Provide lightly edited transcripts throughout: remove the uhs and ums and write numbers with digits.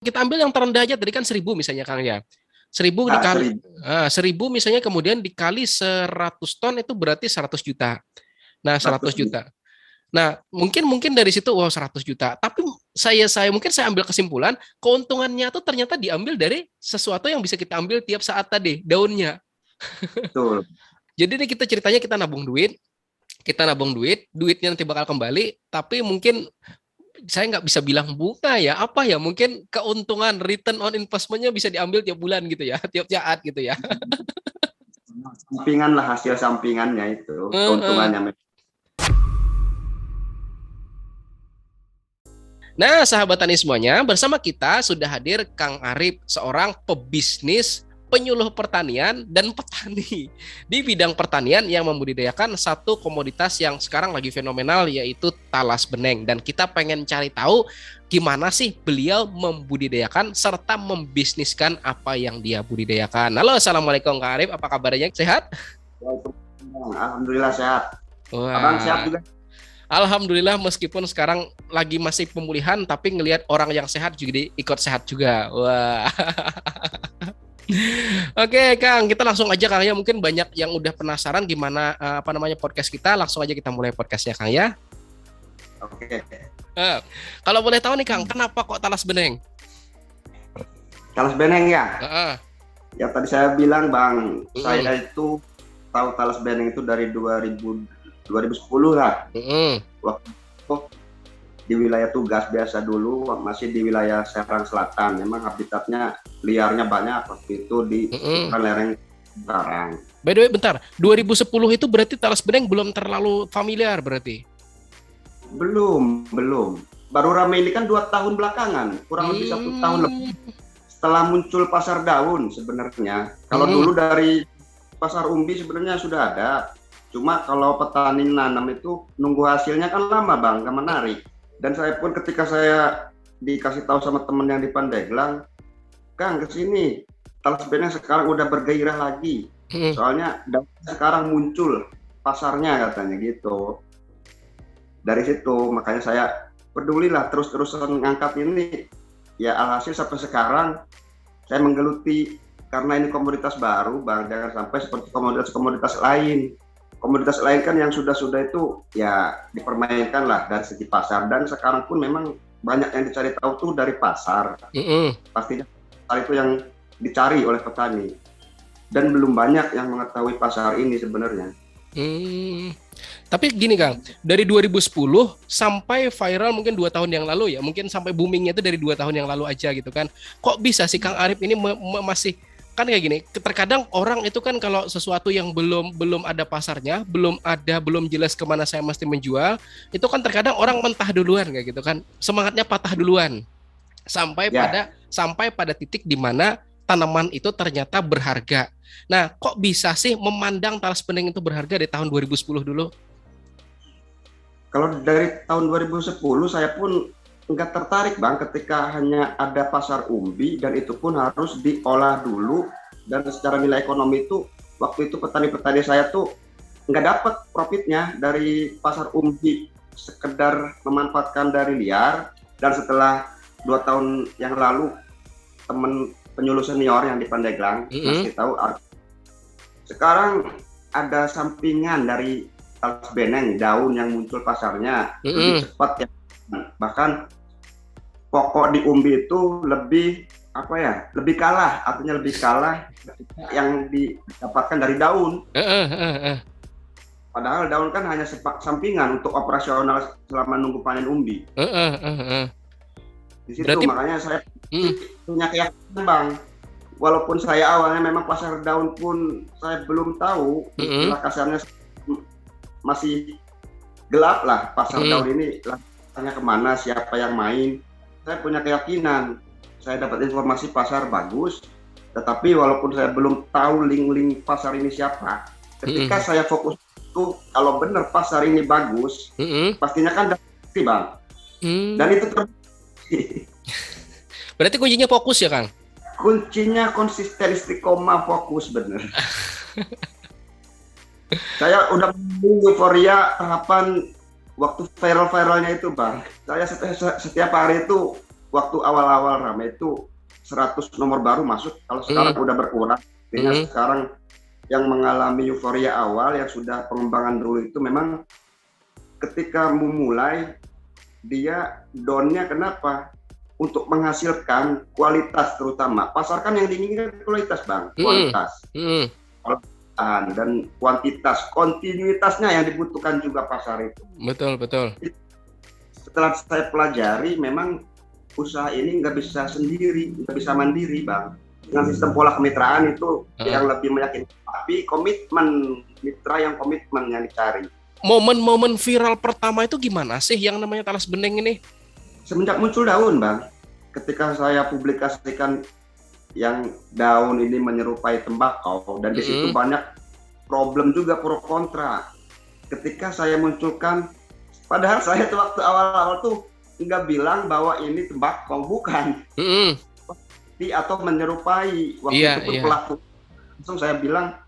Kita ambil yang terendah aja, tadi kan 1.000 misalnya Kang ya. 1.000 Nah, dikali 1.000. 1.000 misalnya, kemudian dikali 100 ton itu berarti 100 juta. Nah, 100 100 juta. juta. Nah, mungkin dari situ wow 100 juta. Tapi saya ambil kesimpulan, keuntungannya tuh ternyata diambil dari sesuatu yang bisa kita ambil tiap saat tadi, daunnya. Betul. Jadi nih kita ceritanya kita nabung duit, duitnya nanti bakal kembali, tapi mungkin saya nggak bisa bilang bunga ya, apa ya, mungkin keuntungan return on investment-nya bisa diambil tiap bulan gitu ya, tiap saat gitu ya. Sampingan lah, hasil sampingannya itu, Heeh. keuntungannya. Nah, sahabat tani semuanya, bersama kita sudah hadir Kang Arif, seorang pebisnis, penyuluh pertanian, dan petani di bidang pertanian yang membudidayakan satu komoditas yang sekarang lagi fenomenal, yaitu talas beneng. Dan kita pengen cari tahu gimana sih beliau membudidayakan serta membisniskan apa yang dia budidayakan. Halo, Assalamualaikum Kang Arif, apa kabarnya? Sehat? Alhamdulillah sehat. Abang sehat Wah, juga? Alhamdulillah meskipun sekarang lagi masih pemulihan, tapi ngelihat orang yang sehat juga ikut sehat juga. Wah. Oke, Kang, kita langsung aja Kang ya. Mungkin banyak yang udah penasaran gimana podcast kita. Langsung aja kita mulai podcastnya Kang ya. Oke. Eh, Kalau boleh tahu nih Kang, kenapa kok talas beneng? Talas beneng ya? Heeh. Ya tadi saya bilang Bang, saya itu tahu talas beneng itu dari 2010 lah. Waktu itu di wilayah tugas biasa dulu, masih di wilayah Serang Selatan. Memang habitatnya liarnya banyak waktu itu di lereng Karang. By the way, bentar. 2010 itu berarti talas beneng belum terlalu familiar berarti? Belum. Baru ramai ini kan 2 tahun belakangan, kurang lebih 1 tahun lebih. Setelah muncul pasar daun sebenarnya. Kalau dulu dari pasar umbi sebenarnya sudah ada. Cuma kalau petani nanam itu nunggu hasilnya kan lama Bang, gak menarik. Dan saya pun ketika saya dikasih tahu sama temen yang di Pandeglang, Kang kesini, talas beneng sekarang udah bergairah lagi. Soalnya sekarang muncul pasarnya katanya gitu. Dari situ makanya saya pedulilah terus-terusan ngangkat ini. Ya alhasil sampai sekarang saya menggeluti karena ini komoditas baru Bang, jangan sampai seperti komoditas-komoditas lain. Komoditas lain kan yang sudah itu ya dipermainkan lah dari segi pasar, dan sekarang pun memang banyak yang dicari tahu tuh dari pasar. Pastinya pasar itu yang dicari oleh petani, dan belum banyak yang mengetahui pasar ini sebenarnya. Tapi gini Kang, dari 2010 sampai viral mungkin 2 tahun yang lalu ya, mungkin sampai boomingnya itu dari 2 tahun yang lalu aja gitu kan. Kok bisa sih Kang Arif ini masih, kan kayak gini, terkadang orang itu kan kalau sesuatu yang belum ada pasarnya, belum jelas kemana saya mesti menjual, itu kan terkadang orang mentah duluan kayak gitu kan, semangatnya patah duluan sampai pada titik di mana tanaman itu ternyata berharga. Nah, kok bisa sih memandang talas beneng itu berharga di tahun 2010 dulu? Kalau dari tahun 2010 saya pun nggak tertarik Bang, ketika hanya ada pasar umbi dan itu pun harus diolah dulu, dan secara nilai ekonomi itu waktu itu petani-petani saya tuh nggak dapat profitnya dari pasar umbi, sekedar memanfaatkan dari liar. Dan setelah 2 tahun yang lalu temen penyuluh senior yang di Pandeglang ngasih tahu sekarang ada sampingan dari talas beneng, daun yang muncul pasarnya lebih cepat ya. Bahkan pokok di umbi itu lebih kalah, artinya lebih kalah yang didapatkan dari daun. Padahal daun kan hanya sampingan untuk operasional selama nunggu panen umbi. Di situ berarti, makanya saya punya keyakinan Bang, walaupun saya awalnya memang pasar daun pun saya belum tahu, istilah kasarnya masih gelap lah pasar daun ini, tanya kemana, siapa yang main. Saya punya keyakinan, saya dapat informasi pasar bagus, tetapi walaupun saya belum tahu link-link pasar ini siapa, ketika saya fokus itu, kalau benar pasar ini bagus, pastinya kan dapat Bang. Dan itu berarti kuncinya fokus ya Kang? Kuncinya konsisten, istiqomah, fokus, bener. Saya udah menunggu euforia tahapan waktu viral-viralnya itu Bang. Saya setiap hari itu waktu awal-awal ramai itu 100 nomor baru masuk, kalau sekarang udah berkurang. Dengan sekarang yang mengalami euforia awal yang sudah pengembangan dulu itu memang ketika memulai dia down-nya kenapa? Untuk menghasilkan kualitas terutama. Pasar kan yang diinginkan kualitas, Bang. Kualitas. Dan kuantitas. Kontinuitasnya yang dibutuhkan juga pasar itu. Betul, betul. Setelah saya pelajari, memang usaha ini nggak bisa sendiri, nggak bisa mandiri, Bang. Dengan sistem pola kemitraan itu yang lebih meyakinkan. Tapi komitmen, mitra yang komitmen yang dicari. Momen-momen viral pertama itu gimana sih yang namanya talas bening ini? Semenjak muncul daun, Bang, ketika saya publikasikan yang daun ini menyerupai tembakau, dan di situ banyak problem juga pro kontra. Ketika saya munculkan, padahal saya tuh waktu awal-awal tuh nggak bilang bahwa ini tembakau, bukan. Atau menyerupai, waktu itu pun pelaku. Langsung saya bilang,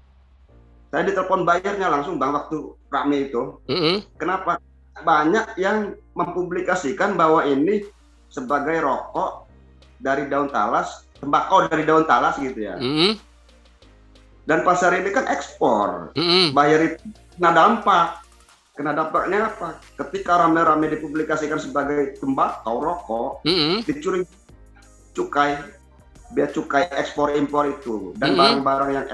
saya ditelepon bayarnya langsung, Bang, waktu rame itu. Kenapa? Banyak yang mempublikasikan bahwa ini sebagai rokok dari daun talas, tembakau dari daun talas gitu ya. Dan pasar ini kan ekspor. Bayar itu kena dampak. Kena dampaknya apa? Ketika rame-rame dipublikasikan sebagai tembakau, rokok, dicuri cukai, biar cukai ekspor impor itu. Dan barang-barang yang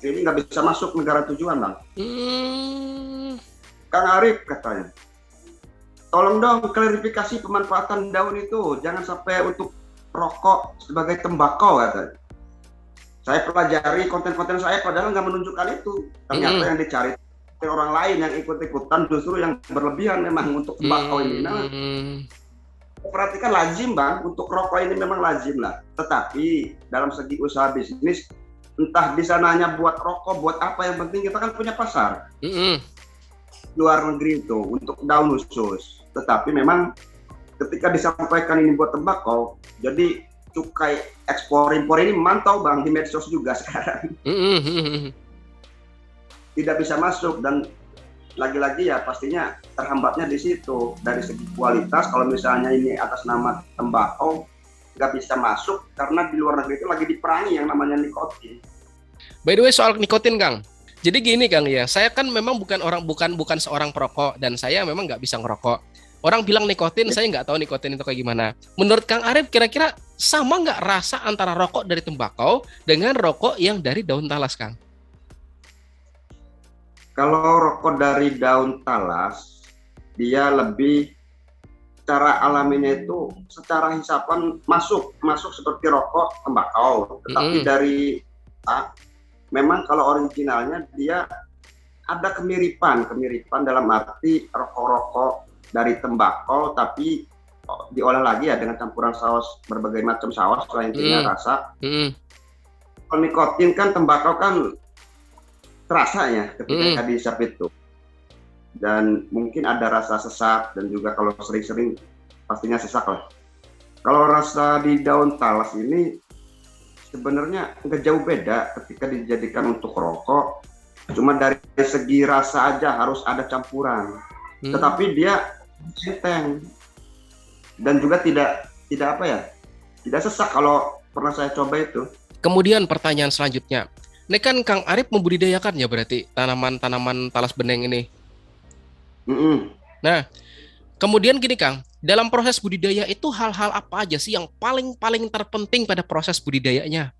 ini nggak bisa masuk negara tujuan, Bang. Kang Arif katanya, tolong dong klarifikasi pemanfaatan daun itu, jangan sampai untuk rokok sebagai tembakau, katanya. Saya pelajari konten-konten saya, padahal nggak menunjukkan itu. Ternyata yang dicari orang lain yang ikut-ikutan justru yang berlebihan memang untuk tembakau ini. Nah, perhatikan lazim, Bang, untuk rokok ini memang lazim lah. Tetapi dalam segi usaha bisnis, entah di sananya buat rokok, buat apa, yang penting kita kan punya pasar. Luar negeri itu untuk daun khusus. Tetapi memang ketika disampaikan ini buat tembakau, jadi cukai ekspor impor ini mantau, Bang, di medsos juga sekarang. Tidak bisa masuk, dan lagi-lagi ya pastinya terhambatnya di situ. Dari segi kualitas, kalau misalnya ini atas nama tembakau nggak bisa masuk karena di luar negeri itu lagi diperangi yang namanya nikotin. By the way, soal nikotin, Kang. Jadi gini, Kang, ya, saya kan memang bukan seorang perokok, dan saya memang nggak bisa ngerokok. Orang bilang nikotin, saya nggak tahu nikotin itu kayak gimana. Menurut Kang Arif, kira-kira sama nggak rasa antara rokok dari tembakau dengan rokok yang dari daun talas, Kang? Kalau rokok dari daun talas, dia lebih cara alaminya itu secara hisapan masuk seperti rokok tembakau. Tetapi dari memang kalau originalnya dia ada kemiripan dalam arti rokok-rokok dari tembakau, tapi diolah lagi ya dengan campuran saus, berbagai macam saus lah intinya rasa. Kalau nikotin kan tembakau kan terasa ya ketika dihisap itu, dan mungkin ada rasa sesak, dan juga kalau sering-sering pastinya sesak lah. Kalau rasa di daun talas ini sebenarnya nggak jauh beda ketika dijadikan untuk rokok, cuma dari segi rasa aja harus ada campuran. Tetapi dia enteng dan juga tidak apa ya, tidak sesak kalau pernah saya coba itu. Kemudian pertanyaan selanjutnya, ini kan Kang Arif membudidayakan ya berarti tanaman talas beneng ini. Nah, kemudian gini, Kang, dalam proses budidaya itu hal-hal apa aja sih yang paling terpenting pada proses budidayanya?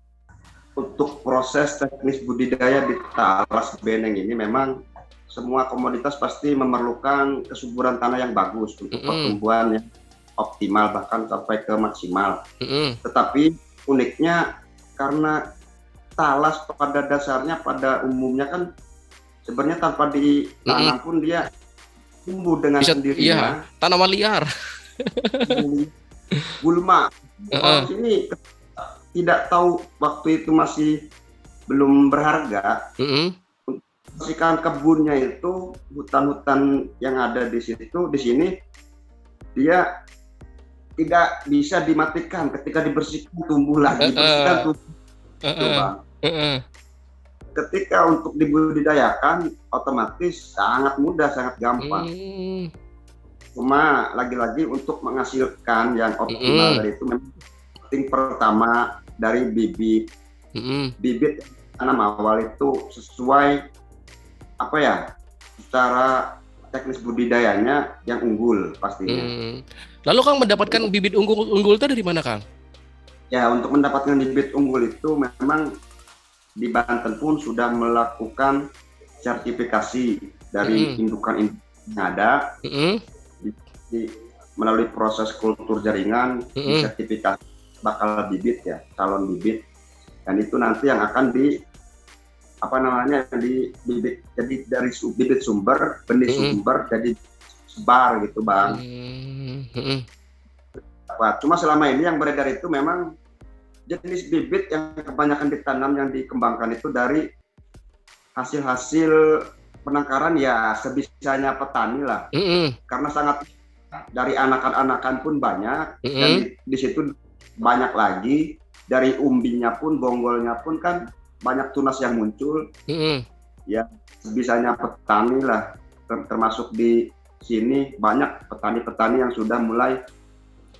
Untuk proses teknis budidaya di talas beneng ini memang semua komoditas pasti memerlukan kesuburan tanah yang bagus untuk pertumbuhan yang optimal, bahkan sampai ke maksimal. Tetapi uniknya karena talas pada dasarnya, pada umumnya kan sebenarnya tanpa ditanam pun dia tumbuh dengan sendirinya. Iya, tanaman liar. Gulma. Orang sini tidak tahu waktu itu masih belum berharga. Bersihkan kebunnya itu, hutan-hutan yang ada di sini dia tidak bisa dimatikan. Ketika dibersihkan tumbuh lagi, bersihkan tumbuh. Ketika untuk dibudidayakan otomatis sangat mudah, sangat gampang. Cuma lagi-lagi untuk menghasilkan yang optimal dari itu memang penting pertama dari bibit. Bibit tanam awal itu sesuai apa ya, secara teknis budidayanya yang unggul pastinya. Lalu Kang mendapatkan bibit unggul itu dari mana, Kang? Ya, untuk mendapatkan bibit unggul itu memang di Banten pun sudah melakukan sertifikasi dari indukan yang ada, melalui proses kultur jaringan, sertifikasi bakal bibit ya, calon bibit, dan itu nanti yang akan di bibit, jadi dari bibit sumber, benih sumber jadi sebar gitu Bang. Cuma selama ini yang beredar itu memang jenis bibit yang kebanyakan ditanam, yang dikembangkan itu dari hasil penangkaran ya sebisanya petani lah, karena sangat dari anakan-anakan pun banyak, dan di situ banyak lagi dari umbinya pun, bonggolnya pun kan banyak tunas yang muncul, ya sebisanya petani lah, termasuk di sini banyak petani-petani yang sudah mulai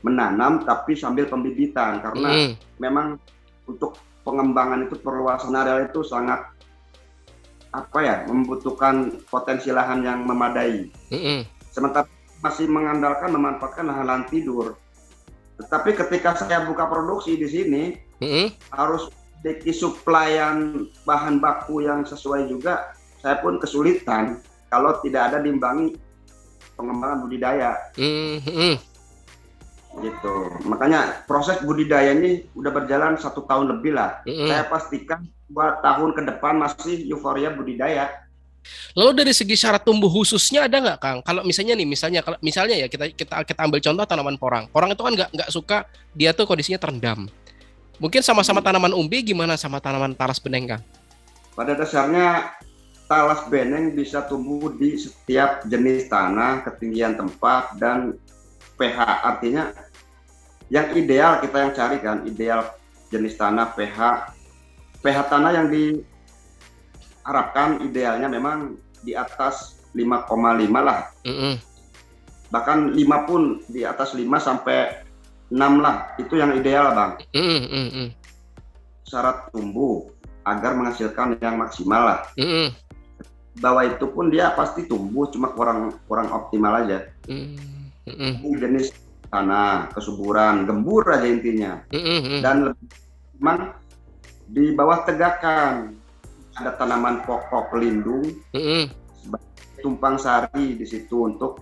menanam tapi sambil pembibitan, karena memang untuk pengembangan itu, perluasan areal itu sangat membutuhkan potensi lahan yang memadai. Sementara masih mengandalkan memanfaatkan lahan tidur. Tetapi ketika saya buka produksi di sini, harus memiliki suplaian bahan baku yang sesuai juga, saya pun kesulitan kalau tidak ada diimbangi pengembangan budidaya. Gitu. Makanya proses budidaya ini udah berjalan 1 tahun lebih lah. Saya pastikan 2 tahun ke depan masih euforia budidaya. Lalu dari segi syarat tumbuh khususnya ada nggak, Kang? Kalau misalnya ya kita ambil contoh tanaman porang. Porang itu kan nggak suka dia tuh kondisinya terendam. Mungkin sama-sama tanaman umbi, gimana sama tanaman talas beneng, Kang? Pada dasarnya talas beneng bisa tumbuh di setiap jenis tanah, ketinggian tempat, dan pH. Artinya yang ideal kita yang cari kan, ideal jenis tanah, pH tanah yang diharapkan idealnya memang di atas 5,5 lah. Bahkan 5 pun di atas 5 sampai 6 lah, itu yang ideal Bang. Syarat tumbuh agar menghasilkan yang maksimal lah. Bawah itu pun dia pasti tumbuh, cuma kurang optimal aja. Jenis tanah, kesuburan, gembur aja intinya. Dan memang di bawah tegakan ada tanaman pokok pelindung sebagai tumpang sari di situ untuk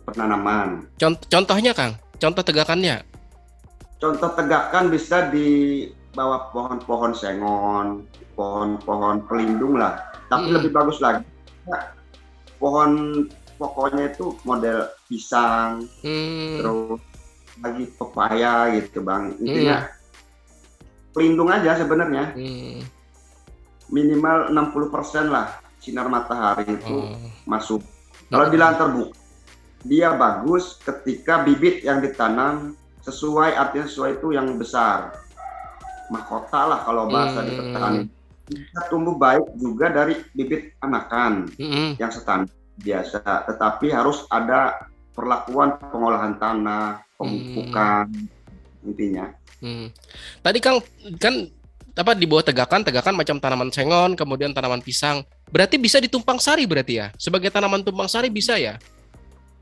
penanaman. Contohnya Kang, contoh tegakannya. Contoh tegakan bisa di bawah pohon-pohon sengon, pohon-pohon pelindung lah. Tapi lebih bagus lagi, pohon pokoknya itu model pisang, terus lagi pepaya gitu Bang. Intinya pelindung aja sebenarnya. Minimal 60% lah sinar matahari itu masuk. Kalau di lahan terbuka, dia bagus ketika bibit yang ditanam sesuai, artinya sesuai itu yang besar. Mahkota lah kalau bahasa di petani. Bisa tumbuh baik juga dari bibit anakan yang standar biasa, tetapi harus ada perlakuan pengolahan tanah, pemupukan intinya. Tadi Kang kan di bawah tegakan macam tanaman sengon, kemudian tanaman pisang. Berarti bisa ditumpang sari berarti ya? Sebagai tanaman tumpang sari bisa ya?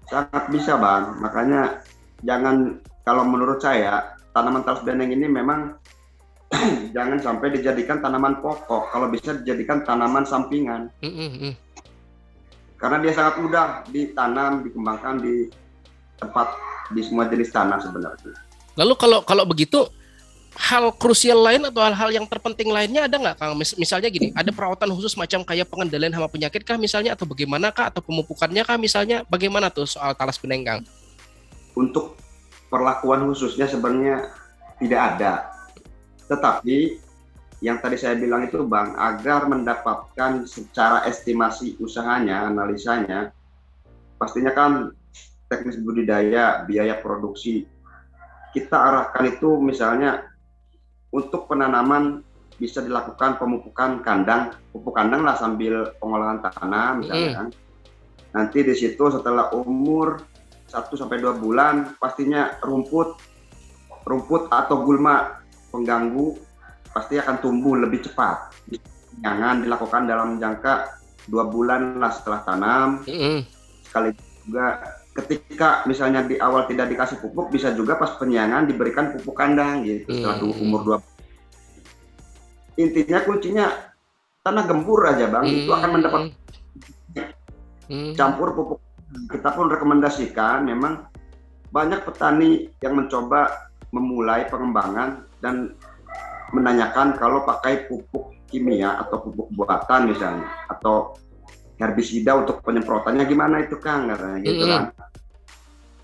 Sangat bisa Bang. Makanya jangan, kalau menurut saya tanaman talas beneng ini memang jangan sampai dijadikan tanaman pokok. Kalau bisa dijadikan tanaman sampingan. Karena dia sangat mudah ditanam, dikembangkan di tempat, di semua jenis tanah sebenarnya. Lalu kalau begitu, hal krusial lain atau hal-hal yang terpenting lainnya ada nggak Kang? Misalnya gini, ada perawatan khusus macam kayak pengendalian hama penyakit kah misalnya, atau bagaimana kah, atau pemupukannya kah misalnya, bagaimana tuh soal talas beneng Kang? Untuk perlakuan khususnya sebenarnya tidak ada. Tetapi yang tadi saya bilang itu Bang, agar mendapatkan secara estimasi usahanya, analisanya, pastinya kan teknis budidaya, biaya produksi, kita arahkan itu misalnya untuk penanaman bisa dilakukan pemupukan kandang, pupuk kandang lah sambil pengolahan tanah misalnya kan. Nanti di situ setelah umur 1 sampai 2 bulan pastinya rumput atau gulma pengganggu pasti akan tumbuh lebih cepat. Jangan dilakukan dalam jangka 2 bulan lah setelah tanam. Sekali juga ketika misalnya di awal tidak dikasih pupuk, bisa juga pas penyiangan diberikan pupuk kandang gitu setelah umur 2 bulan. Intinya kuncinya tanah gembur aja Bang, itu akan mendapat campur pupuk. Kita pun rekomendasikan, memang banyak petani yang mencoba memulai pengembangan dan menanyakan kalau pakai pupuk kimia atau pupuk buatan misalnya, atau herbisida untuk penyemprotannya gimana itu Kang, katanya gitu kan.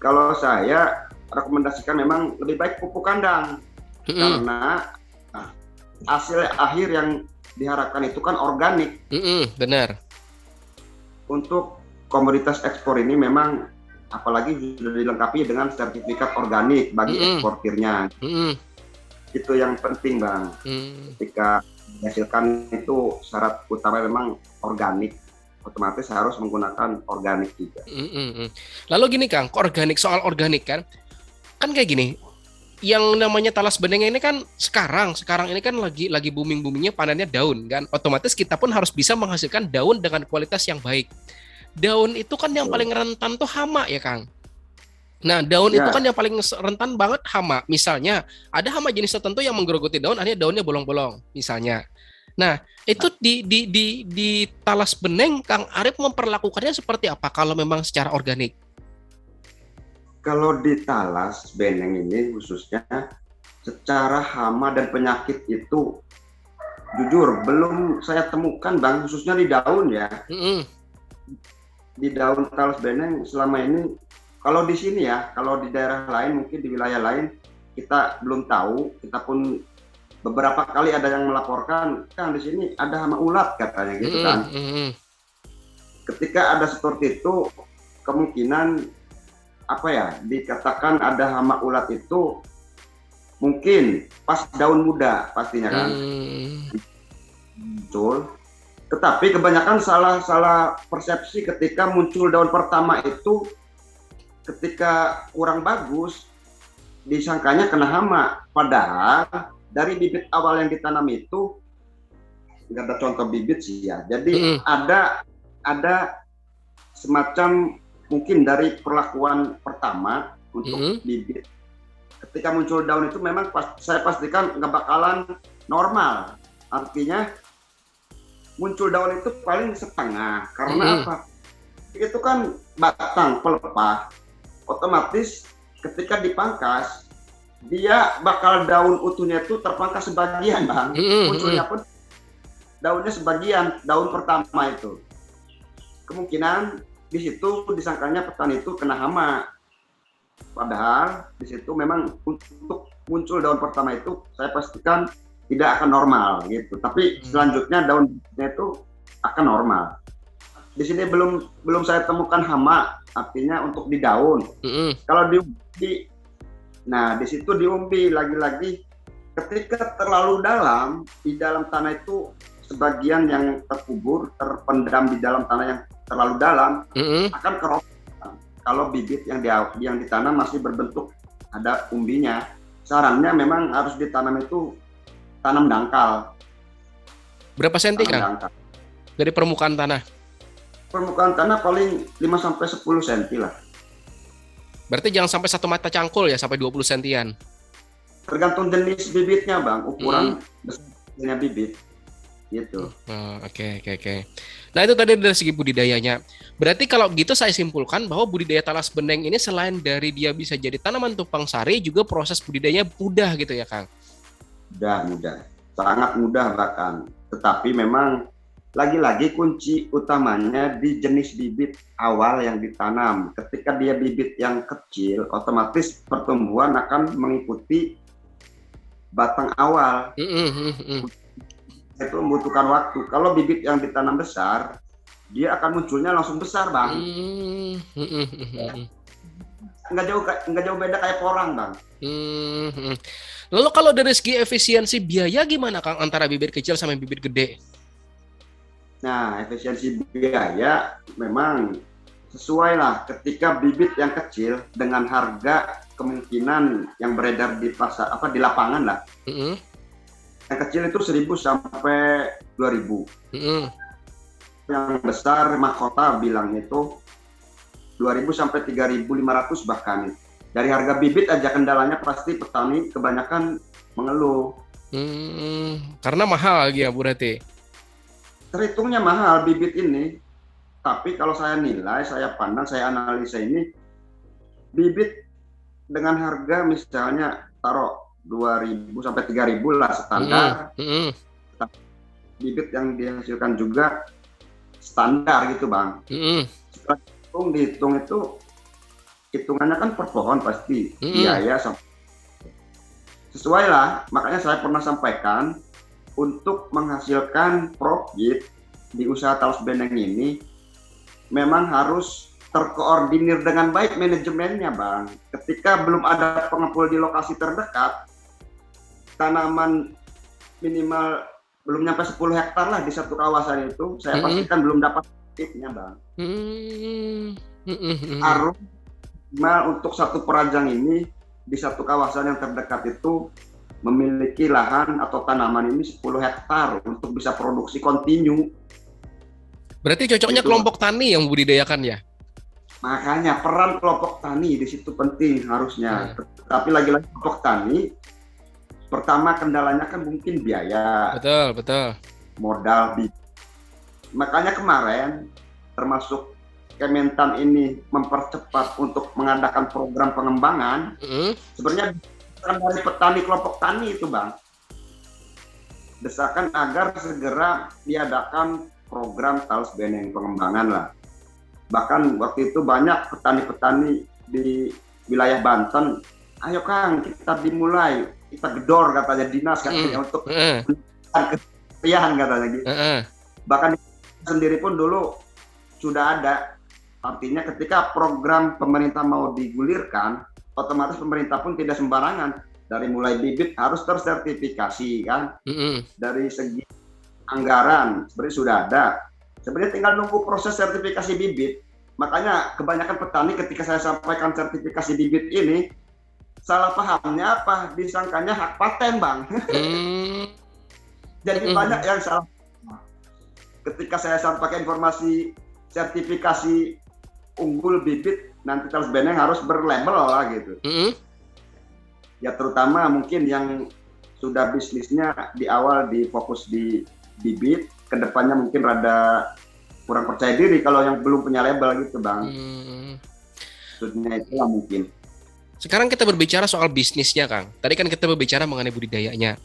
Kalau saya rekomendasikan memang lebih baik pupuk kandang, karena hasil akhir yang diharapkan itu kan organik. Benar. Untuk komoditas ekspor ini memang apalagi sudah dilengkapi dengan sertifikat organik bagi eksportirnya. Itu yang penting Bang. Ketika menghasilkan itu syarat utama memang organik, otomatis harus menggunakan organik juga. Lalu gini Kang, soal organik kan kayak gini. Yang namanya talas beneng ini kan sekarang ini kan lagi boomingnya panennya daun kan. Otomatis kita pun harus bisa menghasilkan daun dengan kualitas yang baik. Daun itu kan yang paling rentan tuh hama ya Kang. Nah, daun itu kan yang paling rentan banget hama. Misalnya, ada hama jenis tertentu yang menggerogoti daun, akhirnya daunnya bolong-bolong misalnya. Nah, itu di talas beneng Kang Arif memperlakukannya seperti apa kalau memang secara organik? Kalau di talas beneng ini khususnya secara hama dan penyakit itu jujur belum saya temukan Bang, khususnya di daun ya. Di daun talas beneng selama ini, kalau di sini ya, kalau di daerah lain mungkin di wilayah lain kita belum tahu. Kita pun beberapa kali ada yang melaporkan, Kang di sini ada hama ulat katanya gitu kan. Ketika ada seperti itu, kemungkinan dikatakan ada hama ulat itu mungkin pas daun muda pastinya kan muncul. Tetapi kebanyakan salah persepsi ketika muncul daun pertama itu, ketika kurang bagus disangkanya kena hama, padahal dari bibit awal yang ditanam itu nggak ada contoh bibit sih ya. Jadi ada semacam mungkin dari perlakuan pertama untuk bibit. Ketika muncul daun itu memang saya pastikan nggak bakalan normal. Artinya muncul daun itu paling setengah. Karena apa? Itu kan batang pelepah. Otomatis ketika dipangkas, dia bakal daun utuhnya itu terpangkas sebagian Bang. Munculnya pun daunnya sebagian, daun pertama itu. Kemungkinan di situ disangkanya petani itu kena hama. Padahal di situ memang untuk muncul daun pertama itu saya pastikan tidak akan normal gitu. Tapi selanjutnya daunnya itu akan normal. Di sini belum saya temukan hama, artinya untuk di daun. Kalau di umbi, nah di situ di umbi lagi-lagi ketika terlalu dalam, di dalam tanah itu sebagian yang terkubur, terpendam di dalam tanah yang terlalu dalam akan keroposan. Kalau bibit yang ditanam masih berbentuk ada umbinya, sarannya memang harus ditanam itu tanam dangkal. Berapa senti Kang? Dari permukaan tanah? Permukaan tanah paling 5-10 senti lah. Berarti jangan sampai 1 mata cangkul ya, sampai 20 sentian. Tergantung jenis bibitnya Bang, ukuran besarnya bibit. Gitu. Oke. Nah itu tadi dari segi budidayanya. Berarti kalau gitu saya simpulkan bahwa budidaya talas beneng ini selain dari dia bisa jadi tanaman tumpang sari, juga proses budidayanya mudah gitu ya Kang? Mudah. Sangat mudah bahkan. Tetapi memang lagi-lagi kunci utamanya di jenis bibit awal yang ditanam. Ketika dia bibit yang kecil, otomatis pertumbuhan akan mengikuti batang awal. Itu membutuhkan waktu. Kalau bibit yang ditanam besar, dia akan munculnya langsung besar Bang. Nggak jauh beda kayak porang Bang. Lalu kalau dari segi efisiensi biaya gimana Kang antara bibit kecil sama bibit gede? Nah, efisiensi biaya memang sesuai lah ketika bibit yang kecil dengan harga kemungkinan yang beredar di pasar di lapangan lah. Yang kecil itu 1.000 sampai 2.000. Yang besar mahkota bilang itu 2.000 sampai 3.500 bahkan. Dari harga bibit aja kendalanya pasti petani kebanyakan mengeluh. Karena mahal lagi ya Bu Rete. Terhitungnya mahal bibit ini. Tapi kalau saya nilai, saya pandang, saya analisa ini, bibit dengan harga misalnya taruh 2.000 sampai 3.000 lah standar. Bibit yang dihasilkan juga standar gitu Bang. Setelah dihitung itu, hitungannya kan per pohon pasti, biaya sesuai lah. Makanya saya pernah sampaikan, untuk menghasilkan profit di usaha talas beneng ini, memang harus terkoordinir dengan baik manajemennya Bang. Ketika belum ada pengepul di lokasi terdekat, tanaman minimal belum nyampe 10 hektar lah di satu kawasan itu, saya pastikan belum dapat profitnya Bang. Harus untuk satu perajang ini di satu kawasan yang terdekat itu memiliki lahan atau tanaman ini 10 hektar untuk bisa produksi kontinu. Berarti cocoknya gitu, kelompok tani yang membudidayakan ya? Makanya peran kelompok tani di situ penting harusnya. Tapi lagi-lagi kelompok tani, pertama kendalanya kan mungkin biaya. Betul. Modal. Makanya kemarin termasuk Kementan ini mempercepat untuk mengadakan program pengembangan. Sebenarnya dari petani kelompok tani itu Bang. Desakan agar segera diadakan program talas beneng pengembangan lah. Bahkan waktu itu banyak petani-petani di wilayah Banten, ayo Kang kita dimulai, kita gedor katanya dinas katanya untuk kepiahan katanya gitu. Bahkan sendiri pun dulu sudah ada. Artinya ketika program pemerintah mau digulirkan, otomatis pemerintah pun tidak sembarangan. Dari mulai bibit harus tersertifikasi kan. Dari segi anggaran sebenarnya sudah ada. Sebenarnya tinggal nunggu proses sertifikasi bibit. Makanya kebanyakan petani ketika saya sampaikan sertifikasi bibit ini, salah pahamnya apa? Disangkanya hak paten Bang. Jadi banyak yang salah. Ketika saya sampaikan informasi sertifikasi unggul bibit, nanti talas beneng harus berlabel lah gitu. Ya terutama mungkin yang sudah bisnisnya di awal difokus di bibit, kedepannya mungkin rada kurang percaya diri kalau yang belum punya label gitu Bang. Maksudnya itulah mungkin. Sekarang kita berbicara soal bisnisnya Kang. Tadi kan kita berbicara mengenai budidayanya.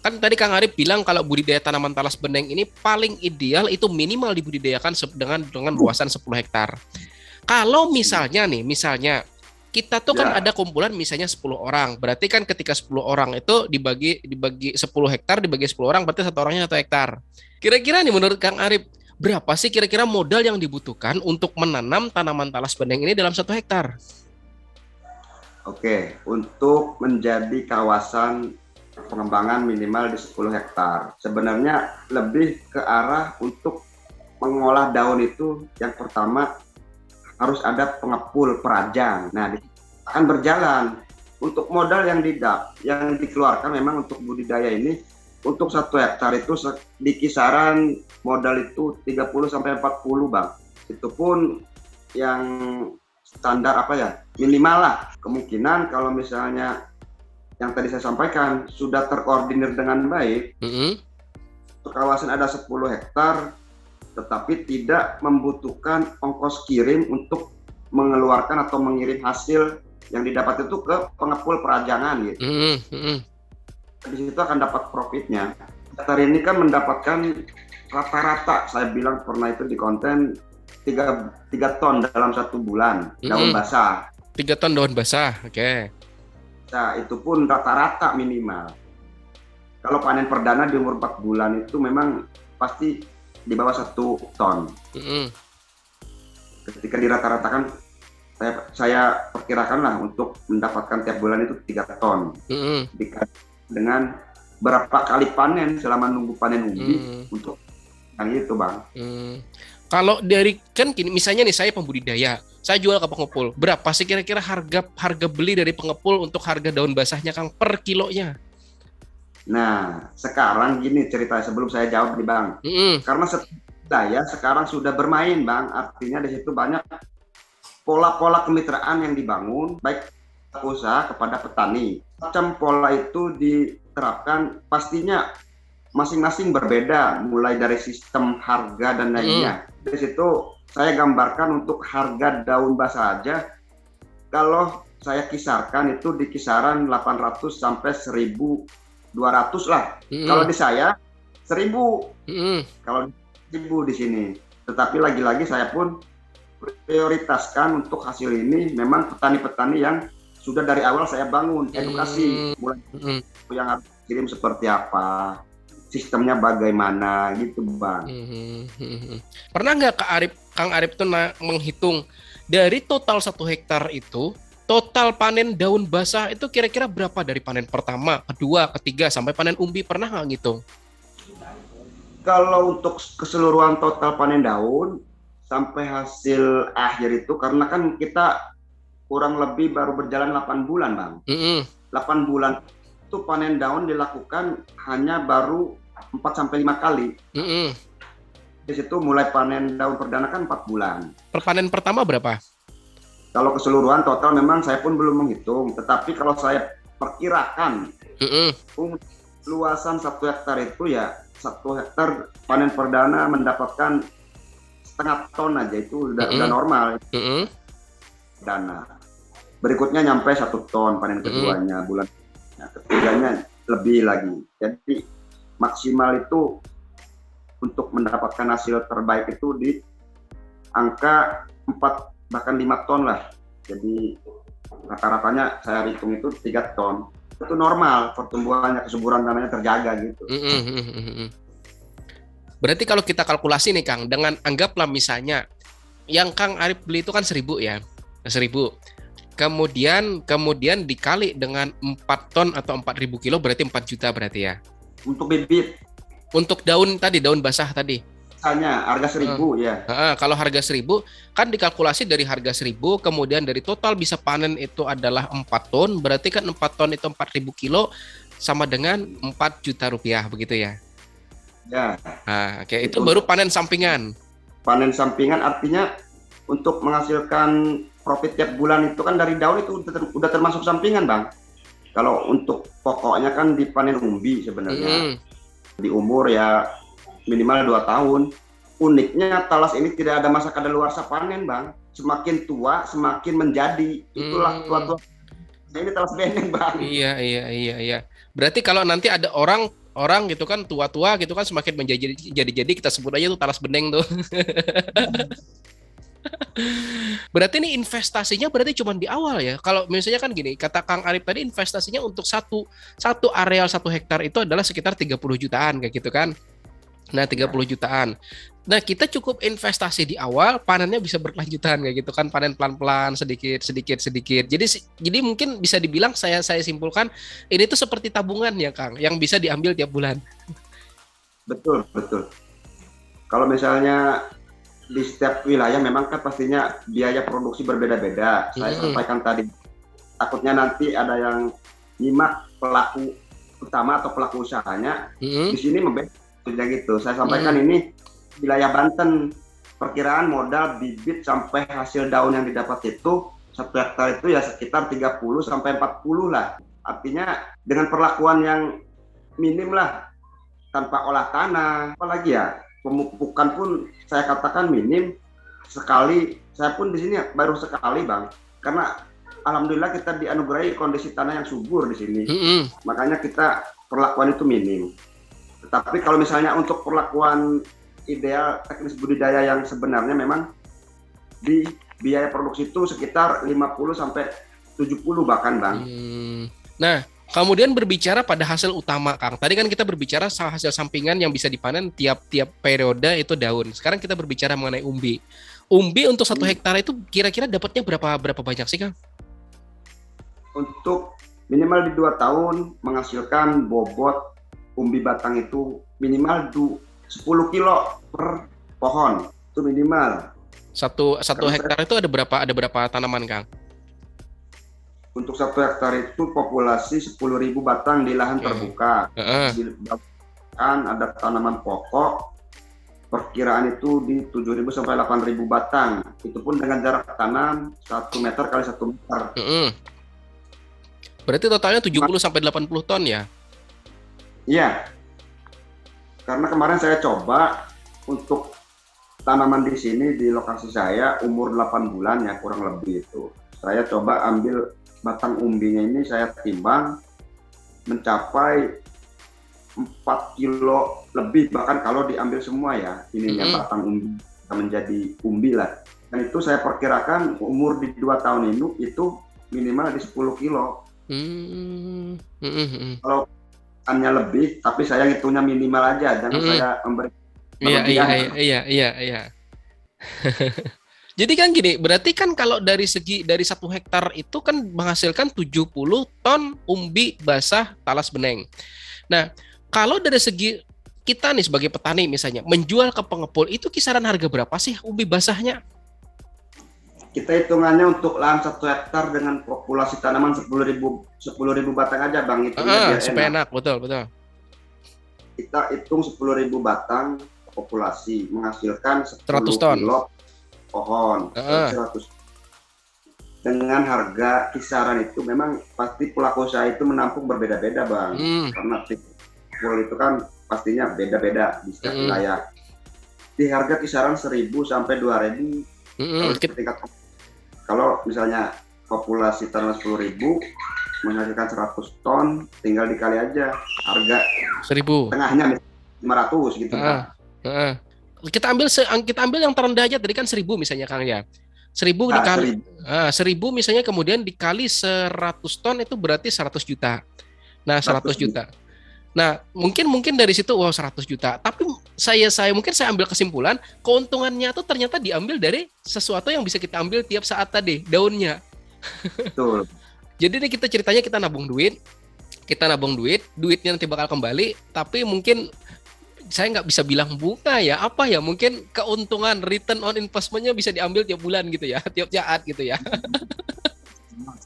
Kan tadi Kang Arif bilang kalau budidaya tanaman talas beneng ini paling ideal itu minimal dibudidayakan dengan luasan 10 hektar. Kalau misalnya kita tuh kan ada kumpulan misalnya 10 orang. Berarti kan ketika 10 orang itu dibagi 10 hektar dibagi 10 orang berarti satu orangnya 1 hektar. Kira-kira nih menurut Kang Arif, berapa sih kira-kira modal yang dibutuhkan untuk menanam tanaman talas beneng ini dalam 1 hektar? Oke, untuk menjadi kawasan pengembangan minimal di 10 hektar. Sebenarnya lebih ke arah untuk mengolah daun itu yang pertama harus ada pengepul perajang. Nah, akan berjalan. Untuk modal yang dikeluarkan memang untuk budidaya ini untuk 1 hektar itu di kisaran modal itu 30 sampai 40 Bang. Itu pun yang standar minimal lah. Kemungkinan kalau misalnya yang tadi saya sampaikan sudah terkoordinir dengan baik, kawasan ada 10 hektar, tetapi tidak membutuhkan ongkos kirim untuk mengeluarkan atau mengirim hasil yang didapat itu ke pengepul perajangan gitu. Di situ akan dapat profitnya. Hektar ini kan mendapatkan rata-rata, saya bilang pernah itu di konten 3 ton dalam 1 bulan daun basah. 3 ton daun basah, oke. Nah, itu pun rata-rata minimal. Kalau panen perdana di umur 4 bulan itu memang pasti di bawah 1 ton. Ketika dirata-ratakan, saya perkirakan lah untuk mendapatkan tiap bulan itu 3 ton. Dengan berapa kali panen selama nunggu panen ubi untuk yang itu Bang. Kalau dari kan gini, misalnya nih saya pembudidaya, saya jual ke pengepul. Berapa sih kira-kira harga beli dari pengepul untuk harga daun basahnya Kang per kilonya? Nah, sekarang gini cerita sebelum saya jawab nih Bang. Karena saya sekarang sudah bermain Bang, artinya di situ banyak pola-pola kemitraan yang dibangun baik usaha kepada petani. Macam pola itu diterapkan pastinya masing-masing berbeda, mulai dari sistem harga dan lainnya. Di situ saya gambarkan untuk harga daun basah aja, kalau saya kisarkan itu di kisaran 800 sampai 1.200 lah. Kalau di saya 1.000. Kalau 1.000 di sini. Tetapi lagi-lagi saya pun prioritaskan untuk hasil ini memang petani-petani yang sudah dari awal saya bangun edukasi, mulai yang harus kirim seperti apa, sistemnya bagaimana gitu Bang. Pernah nggak Kang Arif tuh menghitung dari total 1 hektar itu, total panen daun basah itu kira-kira berapa dari panen pertama, kedua, ketiga sampai panen umbi, pernah nggak ngitung? Kalau untuk keseluruhan total panen daun sampai hasil akhir itu, karena kan kita kurang lebih baru berjalan 8 bulan Bang. 8 bulan itu panen daun dilakukan hanya baru 4-5 kali. Di situ mulai panen daun perdana kan 4 bulan. Per panen pertama berapa? Kalau keseluruhan total memang saya pun belum menghitung, tetapi kalau saya perkirakan luasan 1 hektar itu ya 1 hektar panen perdana mendapatkan setengah ton aja itu udah normal. Dana. Berikutnya nyampe 1 ton panen keduanya, bulan ketiganya lebih lagi. Jadi maksimal itu untuk mendapatkan hasil terbaik itu di angka 4 bahkan 5 ton lah. Jadi rata-ratanya saya hitung itu 3 ton. Itu normal, pertumbuhannya, kesuburan tanahnya terjaga gitu. Berarti kalau kita kalkulasi nih Kang, dengan anggaplah misalnya yang Kang Arif beli itu kan 1.000 ya, 1.000. Kemudian dikali dengan 4 ton atau 4.000 kilo berarti 4 juta berarti ya. Untuk bibit. Untuk daun basah tadi. Misalnya harga 1.000 ya. Kalau harga 1.000 kan dikalkulasi dari harga 1.000, kemudian dari total bisa panen itu adalah 4 ton, berarti kan 4 ton itu 4.000 kilo sama dengan 4 juta rupiah begitu ya. Ya. Oke. Itu baru panen sampingan. Panen sampingan artinya untuk menghasilkan profit tiap bulan itu kan dari daun itu udah termasuk sampingan Bang. Kalau untuk pokoknya kan dipanen umbi sebenarnya. Di umur ya minimal 2 tahun. Uniknya talas ini tidak ada masa kadaluarsa panen Bang. Semakin tua semakin menjadi. Itulah tua-tua. Nah, ini talas beneng Bang. Iya. Berarti kalau nanti ada orang gitu kan tua-tua gitu kan semakin menjadi kita sebut aja tuh talas beneng tuh. Berarti ini investasinya berarti cuma di awal ya. Kalau misalnya kan gini, kata Kang Arif tadi investasinya untuk satu areal 1 hektar itu adalah sekitar 30 jutaan kayak gitu kan. Nah, 30 jutaan. Nah, kita cukup investasi di awal, panennya bisa berkelanjutan kayak gitu kan, panen pelan-pelan sedikit. Jadi mungkin bisa dibilang saya simpulkan ini tuh seperti tabungan ya, Kang, yang bisa diambil tiap bulan. Betul. Kalau misalnya di setiap wilayah memang kan pastinya biaya produksi berbeda-beda. Saya sampaikan tadi, takutnya nanti ada yang nyimak pelaku utama atau pelaku usahanya di sini membeda gitu. Saya sampaikan ini wilayah Banten, perkiraan modal bibit sampai hasil daun yang didapat itu 1 hektar itu ya sekitar 30 sampai 40 lah. Artinya dengan perlakuan yang minim lah, tanpa olah tanah, apalagi ya pemupukan pun saya katakan minim sekali. Saya pun di sini baru sekali Bang, karena alhamdulillah kita dianugerahi kondisi tanah yang subur di sini. Makanya kita perlakuan itu minim. Tetapi kalau misalnya untuk perlakuan ideal teknis budidaya yang sebenarnya memang di biaya produksi itu sekitar 50 sampai 70 bahkan Bang. Nah, kemudian berbicara pada hasil utama, Kang. Tadi kan kita berbicara hasil sampingan yang bisa dipanen tiap periode itu daun. Sekarang kita berbicara mengenai umbi. Umbi untuk 1 hektar itu kira-kira dapatnya berapa banyak sih, Kang? Untuk minimal di 2 tahun menghasilkan bobot umbi batang itu minimal 10 kilo per pohon. itu minimal. Satu Karena hektar itu ada berapa tanaman, Kang? untuk 1 hektar itu populasi 10.000 batang di lahan terbuka. Di kan ada tanaman pokok, perkiraan itu di 7.000 sampai 8.000 batang. Itu pun dengan jarak tanam 1 meter kali 1 meter. Berarti totalnya 70 sampai 80 ton ya? Iya. Karena kemarin saya coba untuk tanaman di sini di lokasi saya umur 8 bulan ya kurang lebih itu. Saya coba ambil batang umbinya ini saya timbang mencapai 4 kilo lebih, bahkan kalau diambil semua ya ininya batang umbi menjadi umbi lah. Dan itu saya perkirakan umur di 2 tahun ini itu minimal di 10 kilo. Kalau hanya lebih, tapi saya hitungnya minimal aja, jangan saya memberi Iya. Jadi kan gini, berarti kan kalau dari 1 hektar itu kan menghasilkan 70 ton umbi basah talas beneng. Nah, kalau dari segi kita nih sebagai petani misalnya menjual ke pengepul itu kisaran harga berapa sih umbi basahnya? Kita hitungannya untuk lahan 1 hektar dengan populasi tanaman 10.000 batang aja, Bang, itu supaya enak. Betul. Kita hitung 10.000 batang populasi menghasilkan 10 ton. kilo pohon, 100. Dengan harga kisaran itu memang pasti pelaku usaha itu menampung berbeda-beda, Bang. Karena full itu kan pastinya beda-beda di setiap wilayah. Di harga kisaran 1.000 sampai 2.000. Kalau misalnya populasi tanaman 10.000 menghasilkan 100 ton, tinggal dikali aja harga 1.000. Tengahnya 500 gitu. Kita ambil yang terendah aja tadi kan 1.000 misalnya, Kang ya. 1.000 dikali 1.000 misalnya kemudian dikali 100 ton itu berarti 100 juta. Nah, 100 juta. Nah, mungkin dari situ 100 juta. Tapi saya ambil kesimpulan keuntungannya tuh ternyata diambil dari sesuatu yang bisa kita ambil tiap saat tadi, daunnya. Betul. Jadi nih kita ceritanya kita nabung duit, duitnya nanti bakal kembali, tapi mungkin saya nggak bisa bilang bunga ya, apa ya, mungkin keuntungan return on investment-nya bisa diambil tiap bulan gitu ya, tiap saat gitu ya.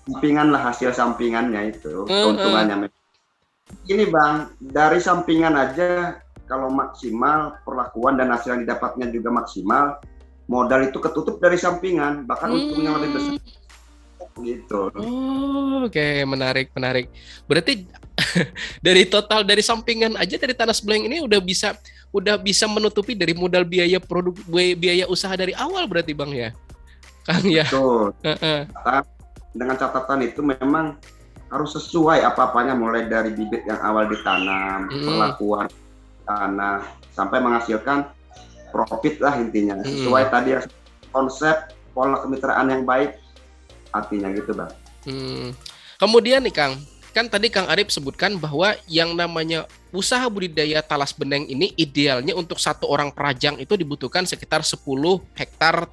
Sampingan lah, hasil sampingannya itu, keuntungannya. Ini Bang, dari sampingan aja kalau maksimal perlakuan dan hasil yang didapatnya juga maksimal, modal itu ketutup dari sampingan, bahkan untungnya lebih besar. Gitu. Oke, menarik. Berarti dari sampingan aja dari Talas Blank ini udah bisa menutupi dari modal biaya usaha dari awal berarti, Bang ya. Kang ya. Betul. Dengan catatan itu memang harus sesuai apa-apanya, mulai dari bibit yang awal ditanam, perlakuan tanah sampai menghasilkan profit lah intinya. Sesuai tadi konsep pola kemitraan yang baik. Artinya gitu, Bang. Kemudian nih, Kang, kan tadi Kang Arif sebutkan bahwa yang namanya usaha budidaya talas beneng ini idealnya untuk 1 orang perajang itu dibutuhkan sekitar 10 hektar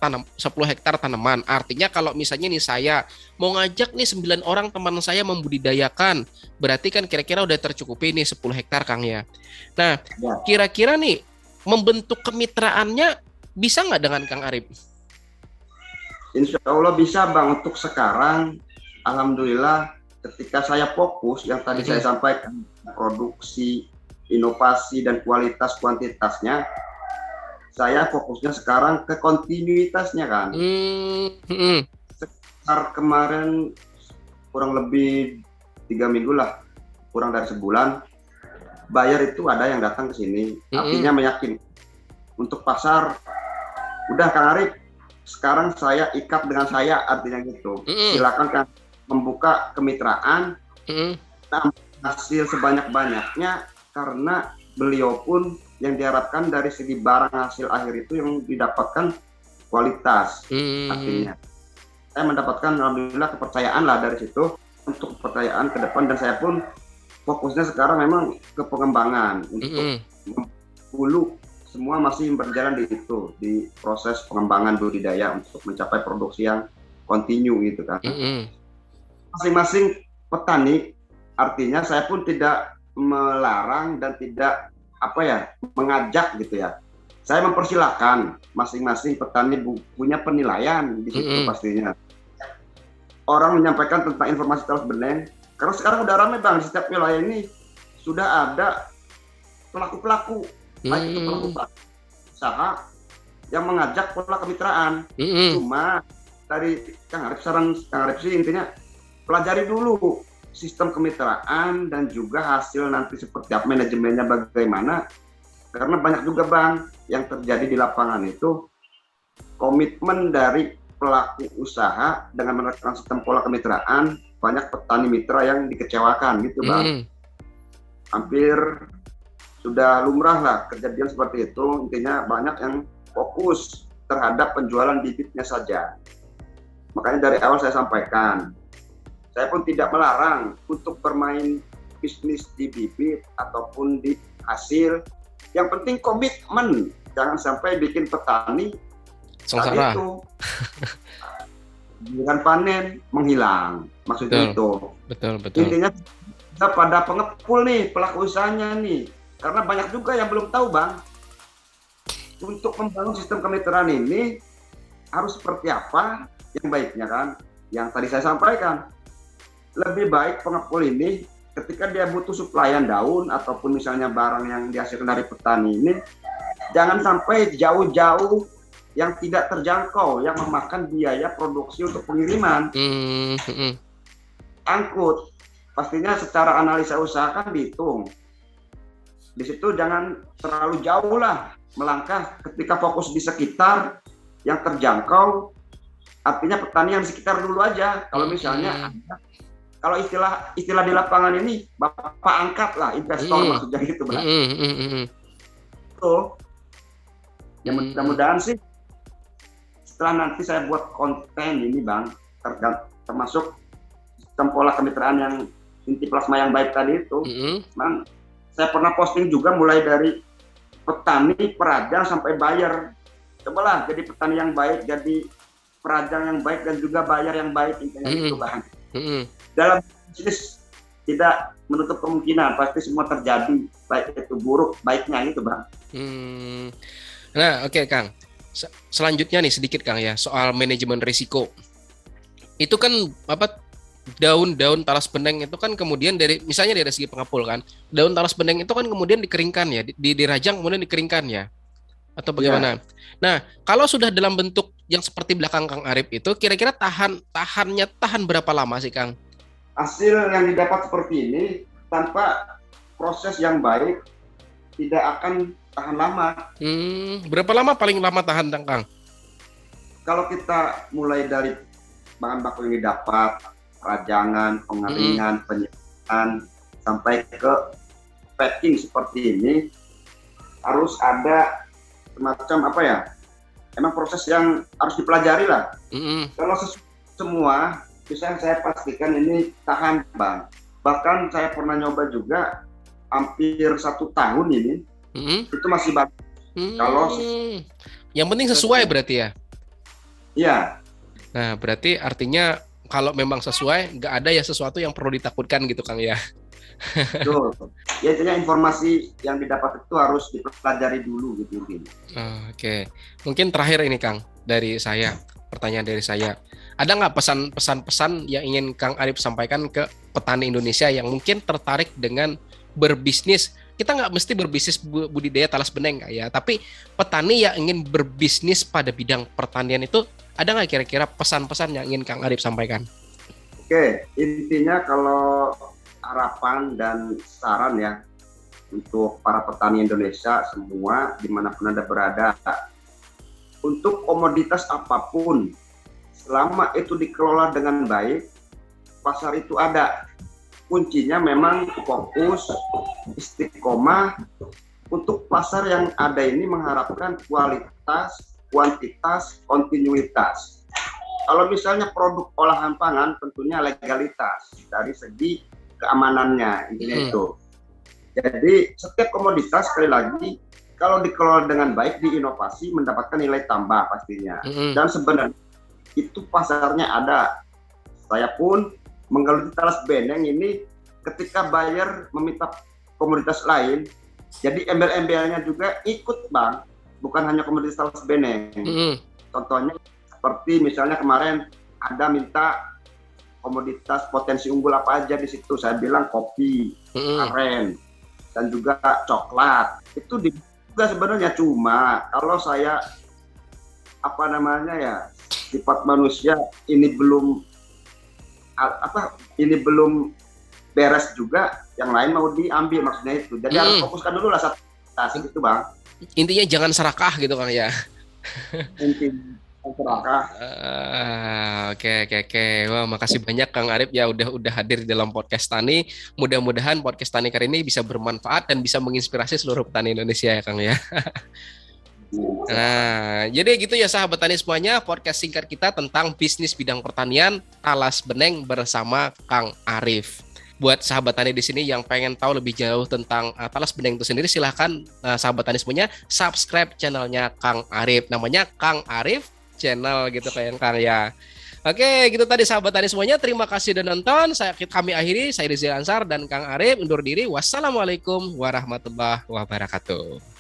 tanaman. Artinya kalau misalnya nih saya mau ngajak nih 9 orang teman saya membudidayakan, berarti kan kira-kira udah tercukupi nih 10 hektar, Kang ya. Nah, kira-kira nih membentuk kemitraannya bisa nggak dengan Kang Arif? Insya Allah bisa, Bang. Untuk sekarang, alhamdulillah, ketika saya fokus yang tadi saya sampaikan, produksi, inovasi, dan kuantitasnya, saya fokusnya sekarang ke kontinuitasnya kan. Sekitar kemarin kurang lebih 3 minggu lah, kurang dari sebulan, buyer itu ada yang datang ke sini, artinya meyakinkan untuk pasar. Udah Kang Arif, sekarang saya ikat dengan saya, artinya gitu. Silakan kan membuka kemitraan, hasil sebanyak-banyaknya, karena beliau pun yang diharapkan dari segi barang hasil akhir itu yang didapatkan kualitas. Artinya saya mendapatkan alhamdulillah kepercayaan lah dari situ, untuk kepercayaan ke depan, dan saya pun fokusnya sekarang memang ke pengembangan. Untuk hulu semua masih berjalan di proses pengembangan budidaya untuk mencapai produksi yang kontinu gitu kan. Masing-masing petani, artinya saya pun tidak melarang dan tidak mengajak gitu ya. Saya mempersilahkan masing-masing petani punya penilaian di situ pastinya. Orang menyampaikan tentang informasi talas beneng, karena sekarang udah ramai Bang, di setiap wilayah ini sudah ada pelaku-pelaku, baik itu pelaku usaha yang mengajak pola kemitraan. Cuma dari Kang Arif, saran Kang Arif sih intinya pelajari dulu sistem kemitraan dan juga hasil nanti seperti apa, manajemennya bagaimana. Karena banyak juga Bang yang terjadi di lapangan itu komitmen dari pelaku usaha dengan menerapkan sistem pola kemitraan, banyak petani mitra yang dikecewakan gitu Bang. Hampir sudah lumrah lah kejadian seperti itu. Intinya banyak yang fokus terhadap penjualan bibitnya saja. Makanya dari awal saya sampaikan, saya pun tidak melarang untuk bermain bisnis di bibit ataupun di hasil. Yang penting komitmen, jangan sampai bikin petani sengsara itu dengan panen menghilang. Maksudnya itu. Betul. Intinya kita pada pengepul nih, pelaku usahanya nih. Karena banyak juga yang belum tahu Bang, untuk membangun sistem kemitraan ini harus seperti apa yang baiknya kan. Yang tadi saya sampaikan, lebih baik pengepul ini ketika dia butuh suplaian daun ataupun misalnya barang yang dihasilkan dari petani ini, jangan sampai jauh-jauh yang tidak terjangkau, yang memakan biaya produksi untuk pengiriman. Angkut, pastinya secara analisa usaha kan dihitung. Di situ jangan terlalu jauh lah melangkah, ketika fokus di sekitar yang terjangkau, artinya petani yang di sekitar dulu aja. Kalau misalnya kalau istilah di lapangan ini bapak angkat lah, investor maksudnya gitu Bang. Tuh. Ya mudah-mudahan sih setelah nanti saya buat konten ini Bang, termasuk sistem pola kemitraan yang inti plasma yang baik tadi itu, Bang, saya pernah posting juga mulai dari petani, perajang sampai buyer. Cobalah jadi petani yang baik, jadi perajang yang baik dan juga buyer yang baik, intinya itu Bang. Dalam bisnis tidak menutup kemungkinan, pasti semua terjadi, baik itu buruk baiknya itu Bang. Nah, oke Kang. Selanjutnya nih sedikit Kang ya, soal manajemen risiko. Itu kan daun-daun talas beneng itu kan kemudian misalnya dari segi pengepul kan, daun talas beneng itu kan kemudian dikeringkan ya, dirajang kemudian dikeringkan ya, atau bagaimana? Ya. Nah, kalau sudah dalam bentuk yang seperti belakang Kang Arif itu, kira-kira tahan berapa lama sih Kang? Hasil yang didapat seperti ini tanpa proses yang baik tidak akan tahan lama. Berapa lama paling lama tahan Kang? Kalau kita mulai dari bahan baku yang didapat, rajangan, pengeringan, penyimpanan, sampai ke packing seperti ini, harus ada semacam emang proses yang harus dipelajari lah. Kalau semua bisa saya pastikan ini tahan Bang. Bahkan saya pernah nyoba juga hampir 1 tahun ini, itu masih bagus. Kalau yang penting sesuai berarti ya? Iya. Nah berarti artinya kalau memang sesuai, nggak ada ya sesuatu yang perlu ditakutkan gitu Kang ya? Betul. Ya intinya informasi yang didapat itu harus dipelajari dulu gitu. Oke. Mungkin terakhir ini Kang, pertanyaan dari saya. Ada nggak pesan-pesan yang ingin Kang Arif sampaikan ke petani Indonesia yang mungkin tertarik dengan berbisnis? Kita nggak mesti berbisnis budidaya talas beneng ya, tapi petani yang ingin berbisnis pada bidang pertanian itu, ada nggak kira-kira pesan-pesan yang ingin Kang Arif sampaikan? Oke, intinya kalau harapan dan saran ya untuk para petani Indonesia semua dimanapun Anda berada, untuk komoditas apapun, selama itu dikelola dengan baik, pasar itu ada. Kuncinya memang fokus, istiqomah. Untuk pasar yang ada ini mengharapkan kualitas, kuantitas, kontinuitas. Kalau misalnya produk olahan pangan, tentunya legalitas dari segi keamanannya, intinya itu. Jadi setiap komoditas sekali lagi kalau dikelola dengan baik, diinovasi, mendapatkan nilai tambah pastinya. Dan sebenarnya itu pasarnya ada. Saya pun menggeluti talas beneng ini ketika buyer meminta komoditas lain, jadi embel-embelnya juga ikut Bang. bukan hanya komoditas talas beneng. Contohnya seperti misalnya kemarin ada minta komoditas potensi unggul apa aja di situ. Saya bilang kopi, aren, dan juga coklat. Itu juga sebenarnya, cuma kalau saya sifat manusia ini belum beres juga, yang lain mau diambil, maksudnya itu. Jadi harus fokuskan dulu lah satu tas itu, Bang. Intinya jangan serakah gitu, Kang ya. Intinya serakah. Oke. Wah, makasih banyak Kang Arif ya udah hadir dalam podcast Tani. Mudah-mudahan podcast Tani kali ini bisa bermanfaat dan bisa menginspirasi seluruh petani Indonesia ya, Kang ya. Nah, jadi gitu ya sahabat tani semuanya, podcast singkat kita tentang bisnis bidang pertanian talas beneng bersama Kang Arif. Buat sahabat tani di sini yang pengen tahu lebih jauh tentang talas beneng itu sendiri, silahkan sahabat tani semuanya subscribe channelnya Kang Arif. Namanya Kang Arif Channel gitu kayak Kang ya. Oke, gitu tadi sahabat tani semuanya. Terima kasih sudah nonton. Kami akhiri, saya Rizal Ansar dan Kang Arif undur diri. Wassalamualaikum warahmatullahi wabarakatuh.